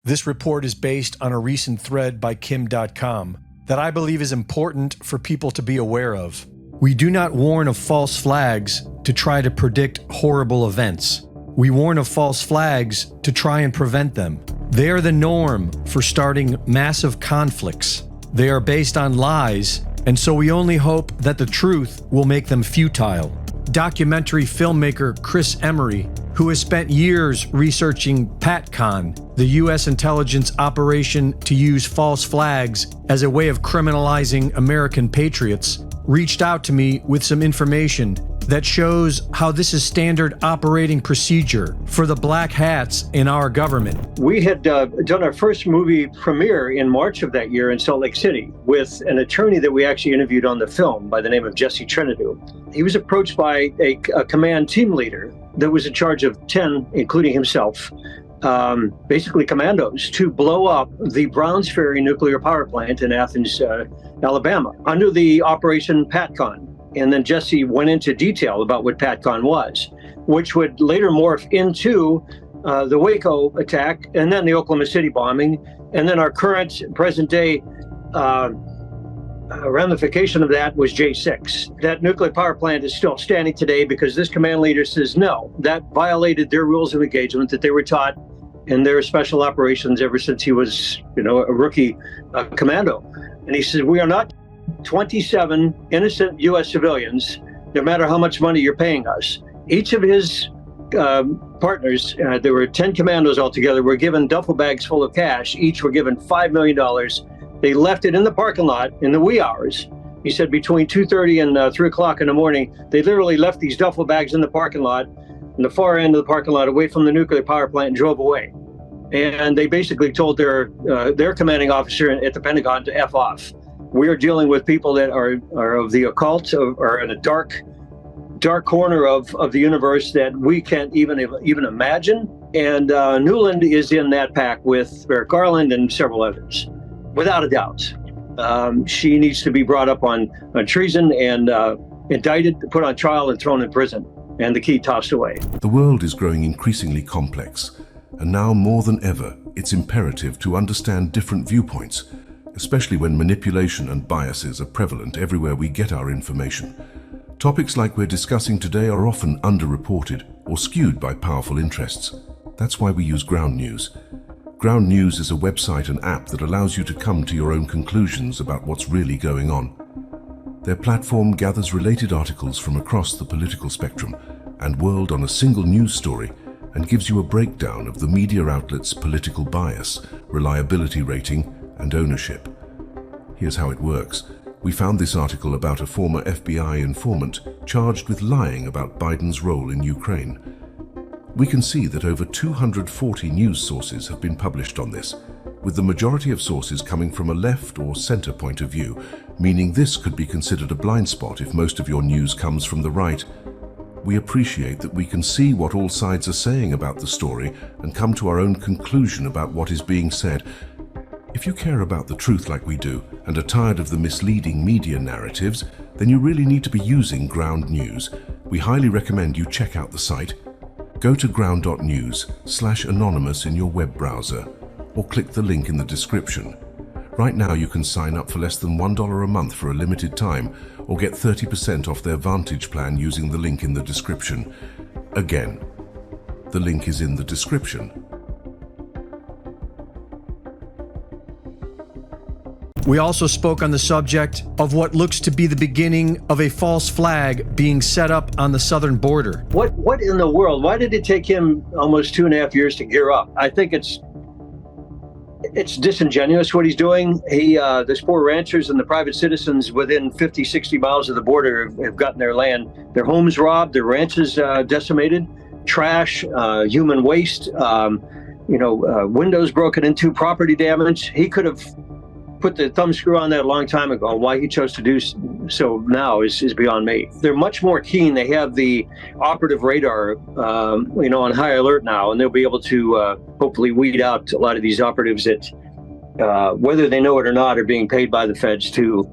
This report is based on a recent thread by Kim Dotcom that I believe is important for people to be aware of. We do not warn of false flags to try to predict horrible events. We warn of false flags to try and prevent them. They are the norm for starting massive conflicts. They are based on lies, and so we only hope that the truth will make them futile. Documentary filmmaker Chris Emery, who has spent years researching PATCON, the U.S. intelligence operation to use false flags as a way of criminalizing American patriots, reached out to me with some information that shows how this is standard operating procedure for the black hats in our government. We had done our first movie premiere in March of that year in Salt Lake City with an attorney that we actually interviewed on the film by the name of Jesse Trinidad. He was approached by a command team leader that was in charge of 10, including himself, basically commandos, to blow up the Browns Ferry nuclear power plant in Athens, Alabama, under the Operation PATCON. And then Jesse went into detail about what PATCON was, which would later morph into the Waco attack, and then the Oklahoma City bombing, and then our current present-day ramification of that was J6. That nuclear power plant is still standing today because this command leader says no, that violated their rules of engagement that they were taught in their special operations ever since he was, a rookie commando. And he says, we are not 27 innocent U.S. civilians, no matter how much money you're paying us. Each of his partners, there were 10 commandos altogether, were given duffel bags full of cash. Each were given $5 million. They left it in the parking lot in the wee hours. He said between 2:30 and 3 o'clock in the morning, they literally left these duffel bags in the parking lot, in the far end of the parking lot, away from the nuclear power plant, and drove away. And they basically told their commanding officer at the Pentagon to F off. We're dealing with people that are of the occult, are in a dark corner of the universe that we can't even imagine. And Newland is in that pack with Merrick Garland and several others, without a doubt. She needs to be brought up on treason and indicted, put on trial, and thrown in prison, and the key tossed away. The world is growing increasingly complex, and now more than ever, it's imperative to understand different viewpoints, especially when manipulation and biases are prevalent everywhere we get our information. Topics like we're discussing today are often underreported or skewed by powerful interests. That's why we use Ground News. Ground News is a website and app that allows you to come to your own conclusions about what's really going on. Their platform gathers related articles from across the political spectrum and world on a single news story and gives you a breakdown of the media outlet's political bias, reliability rating, and ownership. Here's how it works. We found this article about a former FBI informant charged with lying about Biden's role in Ukraine. We can see that over 240 news sources have been published on this, with the majority of sources coming from a left or center point of view, meaning this could be considered a blind spot if most of your news comes from the right. We appreciate that we can see what all sides are saying about the story and come to our own conclusion about what is being said. If you care about the truth like we do and are tired of the misleading media narratives, then you really need to be using Ground News. We highly recommend you check out the site. Go to ground.news/anonymous in your web browser or click the link in the description. Right now you can sign up for less than $1 a month for a limited time or get 30% off their Vantage plan using the link in the description. Again, the link is in the description. We also spoke on the subject of what looks to be the beginning of a false flag being set up on the southern border. What in the world? Why did it take him almost 2.5 years to gear up? I think it's disingenuous what he's doing. There's poor ranchers and the private citizens within 50, 60 miles of the border have gotten their land, their homes robbed, their ranches decimated, trash, human waste, windows broken into, property damage. He could have put the thumb screw on that a long time ago. Why he chose to do so now is beyond me. They're much more keen. They have the operative radar, on high alert now, and they'll be able to hopefully weed out a lot of these operatives that, whether they know it or not, are being paid by the feds to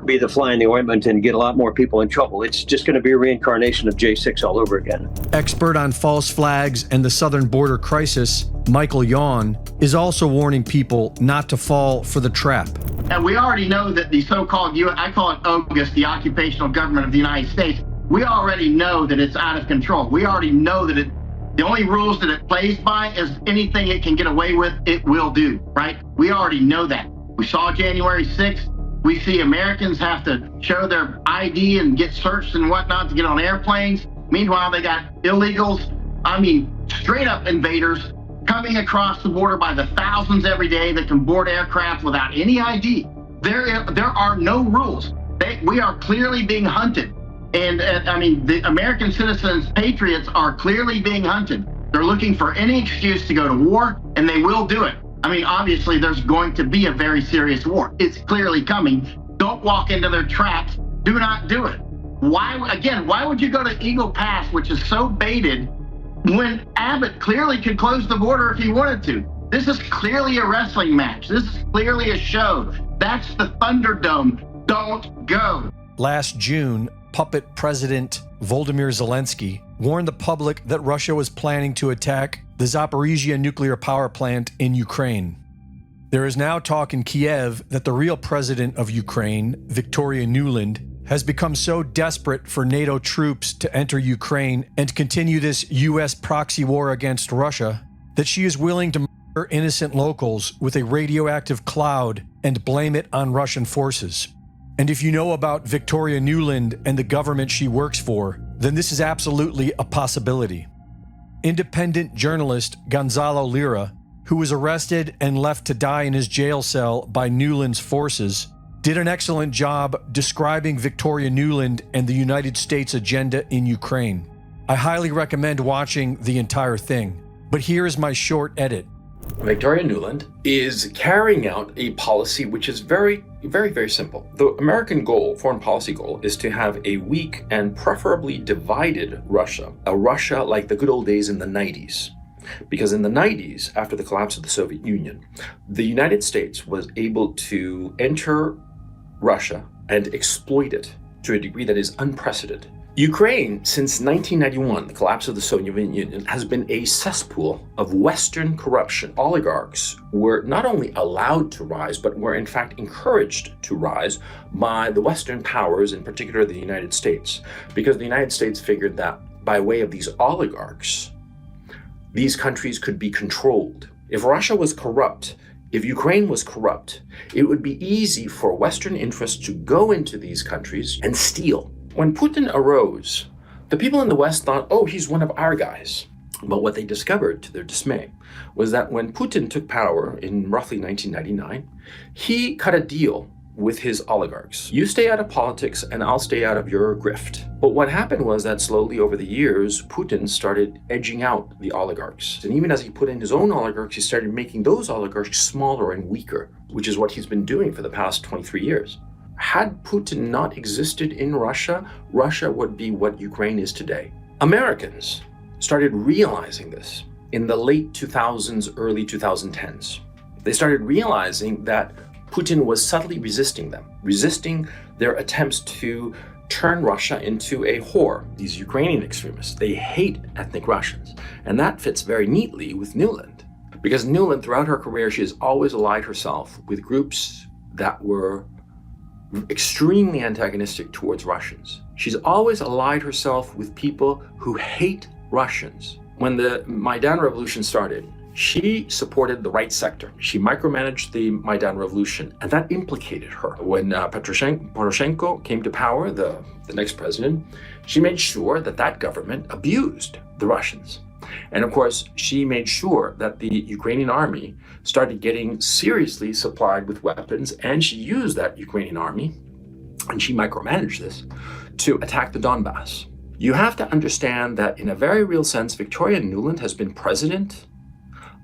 be the fly in the ointment and get a lot more people in trouble. It's just going to be a reincarnation of J6 all over again. Expert on false flags and the southern border crisis, Michael Yawn, is also warning people not to fall for the trap. And we already know that the so-called, I call it OGUS, the occupational government of the United States, we already know that it's out of control. We already know that the only rules that it plays by is anything it can get away with, it will do, right? We already know that. We saw January 6th. We see Americans have to show their ID and get searched and whatnot to get on airplanes. Meanwhile, they got illegals, straight up invaders coming across the border by the thousands every day that can board aircraft without any ID. There are no rules. We are clearly being hunted. And the American citizens, patriots, are clearly being hunted. They're looking for any excuse to go to war, and they will do it. Obviously, there's going to be a very serious war. It's clearly coming. Don't walk into their traps. Do not do it. Why would you go to Eagle Pass, which is so baited, when Abbott clearly could close the border if he wanted to? This is clearly a wrestling match. This is clearly a show. That's the Thunderdome. Don't go. Last June, puppet President Volodymyr Zelenskyy warned the public that Russia was planning to attack the Zaporizhzhia Nuclear Power Plant in Ukraine. There is now talk in Kiev that the real president of Ukraine, Victoria Nuland, has become so desperate for NATO troops to enter Ukraine and continue this U.S. proxy war against Russia that she is willing to murder innocent locals with a radioactive cloud and blame it on Russian forces. And if you know about Victoria Nuland and the government she works for, then this is absolutely a possibility. Independent journalist Gonzalo Lira, who was arrested and left to die in his jail cell by Nuland's forces, did an excellent job describing Victoria Nuland and the United States agenda in Ukraine. I highly recommend watching the entire thing, but here is my short edit. Victoria Nuland is carrying out a policy which is very, very, very simple. The American goal, foreign policy goal, is to have a weak and preferably divided Russia, a Russia like the good old days in the 90s. Because in the 90s, after the collapse of the Soviet Union, the United States was able to enter Russia and exploit it to a degree that is unprecedented. Ukraine, since 1991, the collapse of the Soviet Union, has been a cesspool of Western corruption. Oligarchs were not only allowed to rise, but were in fact encouraged to rise by the Western powers, in particular the United States, because the United States figured that by way of these oligarchs, these countries could be controlled. If Russia was corrupt, if Ukraine was corrupt, it would be easy for Western interests to go into these countries and steal. When Putin arose, the people in the West thought, oh, he's one of our guys. But what they discovered, to their dismay, was that when Putin took power in roughly 1999, he cut a deal with his oligarchs. You stay out of politics and I'll stay out of your grift. But what happened was that slowly over the years, Putin started edging out the oligarchs. And even as he put in his own oligarchs, he started making those oligarchs smaller and weaker, which is what he's been doing for the past 23 years. Had Putin not existed in Russia, Russia would be what Ukraine is today. Americans started realizing this in the late 2000s, early 2010s. They started realizing that Putin was subtly resisting them, resisting their attempts to turn Russia into a whore. These Ukrainian extremists, they hate ethnic Russians. And that fits very neatly with Nuland. Because Nuland, throughout her career, she has always allied herself with groups that were extremely antagonistic towards Russians. She's always allied herself with people who hate Russians. When the Maidan Revolution started, she supported the right sector. She micromanaged the Maidan Revolution, and that implicated her. When Poroshenko came to power, the next president, she made sure that that government abused the Russians. And of course, she made sure that the Ukrainian army started getting seriously supplied with weapons, and she used that Ukrainian army, and she micromanaged this, to attack the Donbass. You have to understand that in a very real sense, Victoria Nuland has been president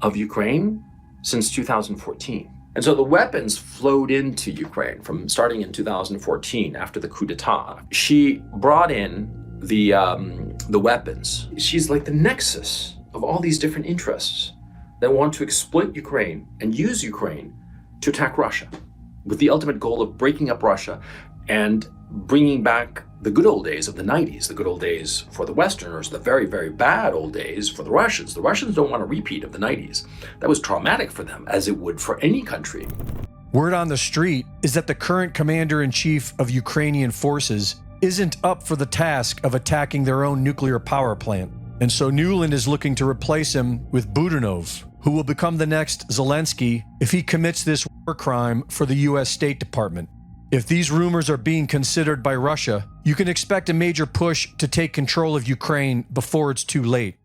of Ukraine since 2014. And so the weapons flowed into Ukraine from starting in 2014 after the coup d'etat. She brought in the weapons. She's like the nexus of all these different interests that want to exploit Ukraine and use Ukraine to attack Russia with the ultimate goal of breaking up Russia and bringing back the good old days of the 90s, the good old days for the Westerners, the very, very bad old days for the Russians. The Russians don't want a repeat of the 90s. That was traumatic for them, as it would for any country. Word on the street is that the current commander-in-chief of Ukrainian forces isn't up for the task of attacking their own nuclear power plant. And so Nuland is looking to replace him with Budanov, who will become the next Zelenskyy if he commits this war crime for the US State Department. If these rumors are being considered by Russia, you can expect a major push to take control of Ukraine before it's too late.